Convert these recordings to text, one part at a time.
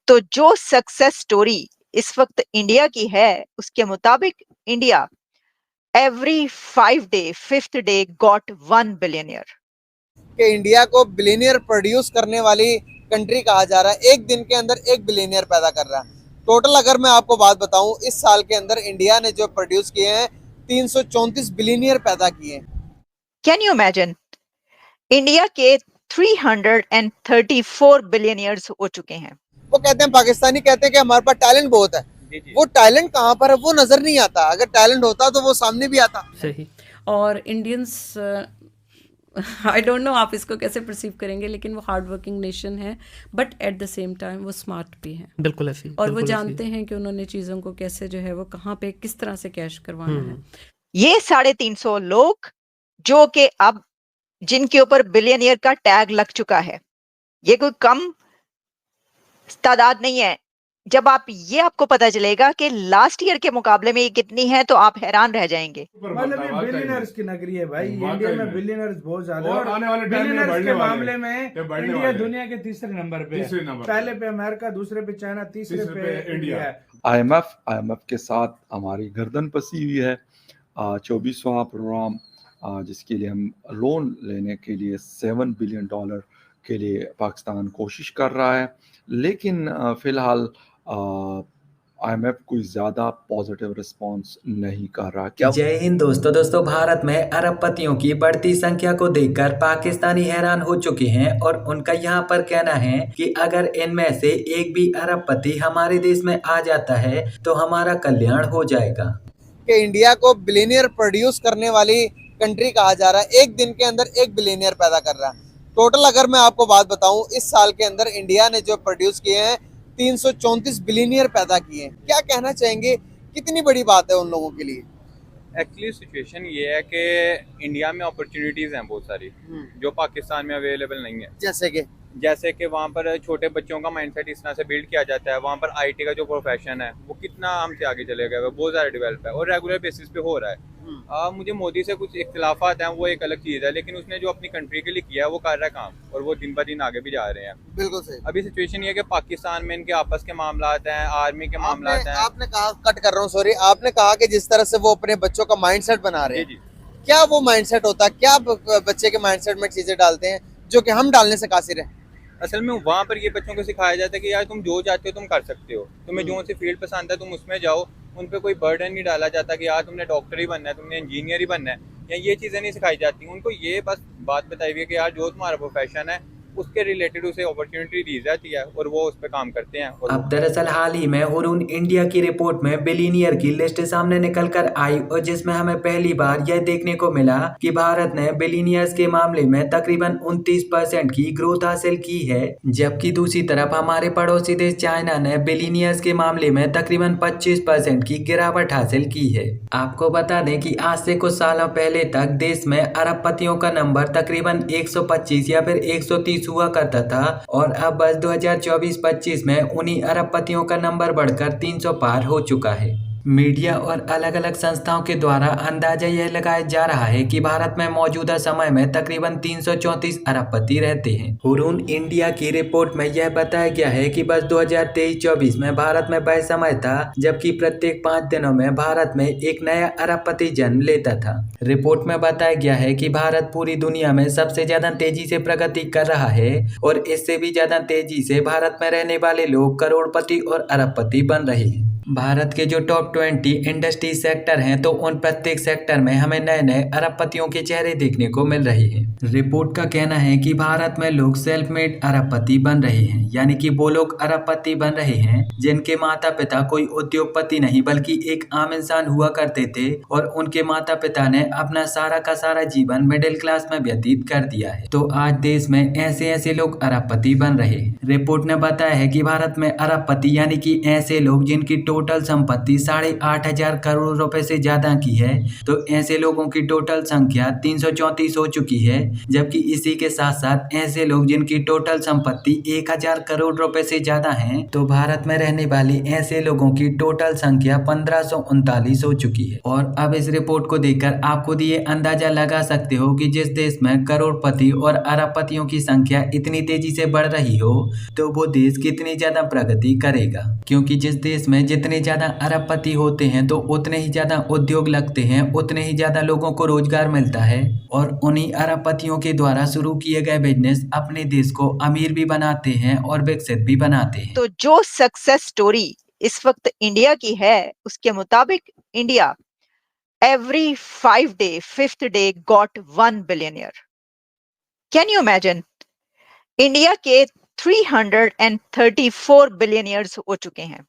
तो जो success story इस वक्त इंडिया की है, उसके मुताबिक India every 5 day, fifth day got 1 billionaire. कि इंडिया को बिलियनियर प्रोड्यूस करने वाली कंट्री कहा जा रहा है। एक दिन के अंदर एक बिलियनियर पैदा कर रहा है। टोटल अगर मैं आपको बात बताऊं, इस साल के अंदर इंडिया ने जो प्रोड्यूस किए हैं 334 बिलियनियर पैदा किए हैं। कैन यू इमेजिन, इंडिया के 334 बिलियनियर्स हो चुके हैं। वो कहते हैं, पाकिस्तानी कहते हैं कि हमारे पास टैलेंट बहुत है। वो टैलेंट कहाँ पर है वो नजर नहीं आता। अगर टैलेंट होता तो वो सामने भी आता। सही। और इंडियंस आई डोंट नो आप इसको कैसे परसीव करेंगे, लेकिन वो हार्ड वर्किंग नेशन है, but at the same time वो स्मार्ट भी हैं। बिल्कुल ऐसी, और वो बिल्कुल जानते ऐसी। हैं कि उन्होंने चीज़ों को कैसे जो है वो कहाँ पे किस तरह से कैश करवाना है। ये 350 लोग जो कि अब जिनके ऊपर बिलियनियर का टैग लग चुका है, ये कोई कम तादाद नहीं है। जब आपको पता चलेगा कि लास्ट ईयर के मुकाबले में ये कितनी है, तो आप हैरान रह जाएंगे। मतलब ये बिलियनर्स की नगरी है भाई। इंडिया में बिलियनर्स बहुत ज्यादा है और आने वाले टाइम में बिलियनर्स बढ़ने के वाले मामले हैं। में ये बढ़ने इंडिया वाले हैं। दुनिया के तीसरे नंबर पे तीसरे है। नंबर पे। पहले पे अमेरिका, दूसरे पे चाइना, तीसरे पे इंडिया है। आईएमएफ के साथ हमारी गर्दन पसी हुई है। 24वां प्रोग्राम जिसके लिए हम लोन लेने के लिए $7 बिलियन के लिए पाकिस्तान कोशिश कर रहा है, लेकिन फ़िलहाल आईएमएफ कोई ज़्यादा पॉजिटिव रिस्पांस नहीं कर रहा। क्या जय हिंद दोस्तों, भारत में अरबपतियों की बढ़ती संख्या को देखकर पाकिस्तानी हैरान हो चुके हैं और उनका यहाँ पर कहना है कि अगर इनमें से एक भी अरबपति हमारे देश में आ जाता है तो हमारा कल्याण हो जाएगा। कि इंडिया को बिलियनियर प्रोड्यूस करने वाली कंट्री कहा जा रहा है। एक दिन के अंदर एक बिलियनियर पैदा कर रहा है। टोटल अगर मैं आपको बात बताऊं, इस साल के अंदर इंडिया ने जो प्रोड्यूस किए हैं 334 बिलियनियर पैदा किए हैं। क्या कहना चाहेंगे, कितनी बड़ी बात है उन लोगों के लिए? एक्चुअली सिचुएशन ये है कि इंडिया में अपॉर्चुनिटीज़ हैं बहुत सारी जो पाकिस्तान में अवेलेबल नहीं है। जैसे कि वहाँ पर छोटे बच्चों का माइंडसेट इस तरह से बिल्ड किया जाता है। वहाँ पर आईटी का जो प्रोफेशन है वो कितना हमसे आगे चले गया है, बहुत ज़्यादा डेवलप है और रेगुलर बेसिस पे हो रहा है। मुझे मोदी से कुछ इख्तिलाफात हैं, वो एक अलग चीज़ है, लेकिन उसने जो अपनी कंट्री के लिए किया है वो कर रहा है काम, और वो दिन ब दिन आगे भी जा रहे हैं। बिल्कुल सही। अभी सिचुएशन ये है कि पाकिस्तान में इनके आपस के मामला हैं, आर्मी के मामला हैं। आपने कहा, कट कर रहा हूँ सॉरी, आपने कहा कि जिस तरह से वो अपने बच्चों का माइंडसेट बना रहे हैं, क्या वो माइंडसेट होता है? क्या बच्चे के माइंडसेट में चीजें डालते हैं जो कि हम डालने से कासिर है? असल में वहाँ पर ये बच्चों को सिखाया जाता है कि यार तुम जो चाहते हो तुम कर सकते हो, तुम्हें जो सी फील्ड पसंद है तुम उसमें जाओ। उन पे कोई बर्डन नहीं डाला जाता कि यार तुमने डॉक्टर ही बनना है, तुमने इंजीनियर ही बनना है, या ये चीज़ें नहीं सिखाई जाती। उनको ये बस बात बताई हुई है कि यार जो तुम्हारा प्रोफेशन है उसके रिलेटेड उसे अपॉर्चुनिटी दी जाती है और वो उस पर काम करते हैं। और अब दरअसल हाल ही में हुरून इंडिया की रिपोर्ट में बिलियनियर की लिस्ट सामने निकल कर आई और जिसमें हमें पहली बार यह देखने को मिला कि भारत ने बिलियनियर्स के मामले में तकरीबन 29% की ग्रोथ हासिल की है, जबकि दूसरी तरफ हमारे पड़ोसी देश चाइना ने बिलियनियर्स के मामले में तकरीबन 25% की गिरावट हासिल की है। आपको बता दें कि आज से कुछ सालों पहले तक देश में अरबपतियों का नंबर तकरीबन 125 या फिर 130 हुआ करता था और अब बस 2024-25 में उन्हीं अरबपतियों का नंबर बढ़कर 300 पार हो चुका है। मीडिया और अलग अलग संस्थाओं के द्वारा अंदाजा यह लगाया जा रहा है कि भारत में मौजूदा समय में तकरीबन 334 अरबपति रहते हैं। हुरून इंडिया की रिपोर्ट में यह बताया गया है कि बस 2023-24 में भारत में वह समय था जबकि प्रत्येक 5 दिनों में भारत में एक नया अरबपति जन्म लेता था। रिपोर्ट में बताया गया है कि भारत पूरी दुनिया में सबसे ज्यादा तेजी से प्रगति कर रहा है और इससे भी ज्यादा तेजी से भारत में रहने वाले लोग करोड़पति और अरबपति बन रहे हैं। भारत के जो टॉप 20 इंडस्ट्री सेक्टर हैं तो उन प्रत्येक सेक्टर में हमें नए नए अरबपतियों के चेहरे देखने को मिल रहे हैं। रिपोर्ट का कहना है कि भारत में लोग सेल्फ मेड अरबपति बन रहे हैं, यानी कि वो लोग अरबपति बन रहे हैं जिनके माता पिता कोई उद्योगपति नहीं बल्कि एक आम इंसान हुआ करते थे और उनके माता पिता ने अपना सारा का सारा जीवन मिडिल क्लास में व्यतीत कर दिया है। तो आज देश में ऐसे ऐसे लोग अरबपति बन रहे हैं। रिपोर्ट ने बताया है कि भारत में अरबपति यानी कि ऐसे लोग जिनकी टोटल संपत्ति 8,500 करोड़ रुपए से ज्यादा की है, तो ऐसे लोगों की टोटल संख्या 334 हो चुकी है। जबकि इसी के साथ साथ ऐसे लोग जिनकी टोटल संपत्ति 1,000 करोड़ रुपए से ज्यादा है, तो भारत में रहने वाले ऐसे लोगों की टोटल संख्या 1539 हो चुकी है। और अब इस रिपोर्ट को देखकर आप खुद ये अंदाजा लगा सकते हो कि जिस देश में करोड़पति और अरबपतियों की संख्या इतनी तेजी से बढ़ रही हो, तो वो देश कितनी ज्यादा प्रगति करेगा। क्योंकि जिस देश में जितने ज्यादा अरबपति होते हैं, तो उतने ही ज्यादा उद्योग लगते हैं, उतने ही ज्यादा लोगों को रोजगार मिलता है, और उन्हीं अरबपतियों के द्वारा शुरू किए गए बिजनेस अपने देश को अमीर भी बनाते हैं और विकसित भी बनाते हैं। तो जो सक्सेस स्टोरी इस वक्त इंडिया की है, उसके मुताबिक India every 5 day, 5th day got 1 billionaire. Can you imagine? India के 334 बिलियनियर्स हो चुके हैं।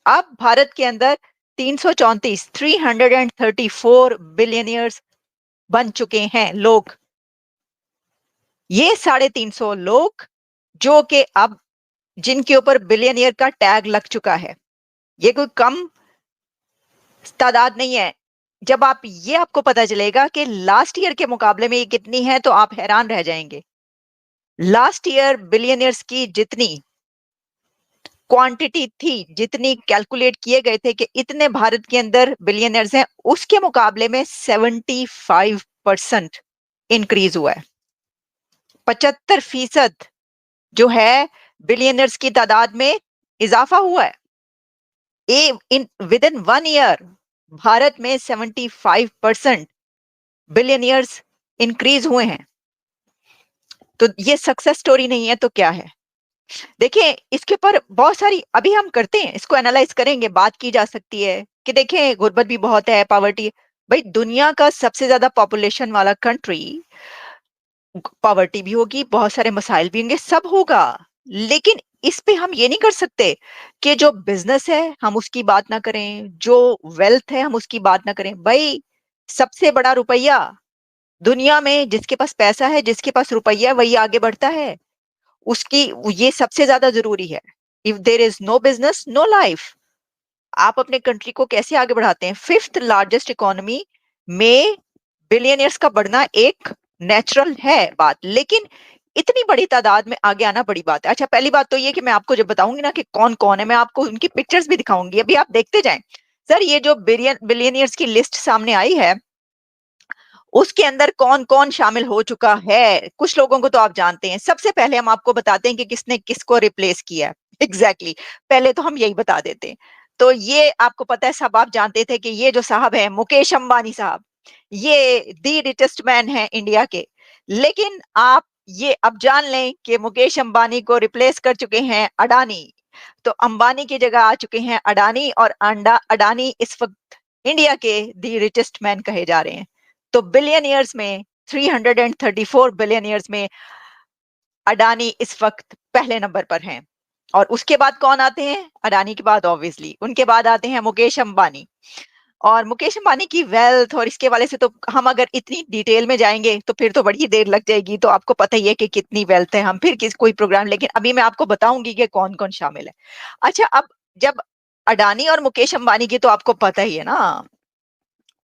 अब भारत के अंदर 334 बिलियनियर्स बन चुके हैं लोग। ये 350 लोग जो कि अब जिनके ऊपर बिलियनियर का टैग लग चुका है, ये कोई कम तादाद नहीं है। जब आपको पता चलेगा कि लास्ट ईयर के मुकाबले में ये कितनी है, तो आप हैरान रह जाएंगे। लास्ट ईयर बिलियनियर्स की जितनी क्वांटिटी थी, जितनी कैलकुलेट किए गए थे कि इतने भारत के अंदर बिलियनियर्स हैं, उसके मुकाबले में 75% इंक्रीज हुआ है। 75% जो है बिलियनियर्स की तादाद में इजाफा हुआ है। विद इन 1 ईयर भारत में 75% बिलियनियर्स इंक्रीज हुए हैं। तो ये सक्सेस स्टोरी नहीं है तो क्या है? देखिए, इसके ऊपर बहुत सारी अभी हम करते हैं, इसको एनालाइज करेंगे, बात की जा सकती है कि देखें गुर्बत भी बहुत है, पॉवर्टी। भाई, दुनिया का सबसे ज्यादा पॉपुलेशन वाला कंट्री, पॉवर्टी भी होगी, बहुत सारे मसाइल भी होंगे, सब होगा। लेकिन इस पे हम ये नहीं कर सकते कि जो बिजनेस है हम उसकी बात ना करें, जो वेल्थ है हम उसकी बात ना करें। भाई, सबसे बड़ा रुपया दुनिया में, जिसके पास पैसा है, जिसके पास रुपया है, वही आगे बढ़ता है। उसकी ये सबसे ज्यादा जरूरी है। If there is no business, no life. आप अपने कंट्री को कैसे आगे बढ़ाते हैं? 5th लार्जेस्ट इकोनॉमी में बिलियनियर्स का बढ़ना एक नेचुरल है बात, लेकिन इतनी बड़ी तादाद में आगे आना बड़ी बात है। अच्छा, पहली बात तो ये कि मैं आपको जब बताऊंगी ना कि कौन कौन है, मैं आपको उनकी पिक्चर्स भी दिखाऊंगी, अभी आप देखते जाएं। सर, ये जो बिलियनियर्स की लिस्ट सामने आई है, उसके अंदर कौन कौन शामिल हो चुका है। कुछ लोगों को तो आप जानते हैं। सबसे पहले हम आपको बताते हैं कि किसने किसको रिप्लेस किया है। एग्जैक्टली, पहले तो हम यही बता देते हैं। तो ये आपको पता है, सब आप जानते थे कि ये जो साहब है मुकेश अंबानी साहब, ये दी रिचेस्ट मैन है इंडिया के। लेकिन आप ये अब जान लें कि मुकेश अंबानी को रिप्लेस कर चुके हैं अडानी। तो अंबानी की जगह आ चुके हैं अडानी, और अडानी इस वक्त इंडिया के दी रिचेस्ट मैन कहे जा रहे हैं। तो बिलियनियर्स में 334 बिलियनियर्स में अडानी इस वक्त पहले नंबर पर हैं। और उसके बाद कौन आते हैं? अडानी के बाद ऑब्वियसली उनके बाद आते हैं मुकेश अंबानी। और मुकेश अंबानी की वेल्थ और इसके वाले से तो हम अगर इतनी डिटेल में जाएंगे तो फिर तो बड़ी देर लग जाएगी। तो आपको पता ही है कि कितनी वेल्थ है, हम फिर कोई प्रोग्राम, लेकिन अभी मैं आपको बताऊंगी कि कौन कौन शामिल है। अच्छा, अब जब अडानी और मुकेश अंबानी की तो आपको पता ही है ना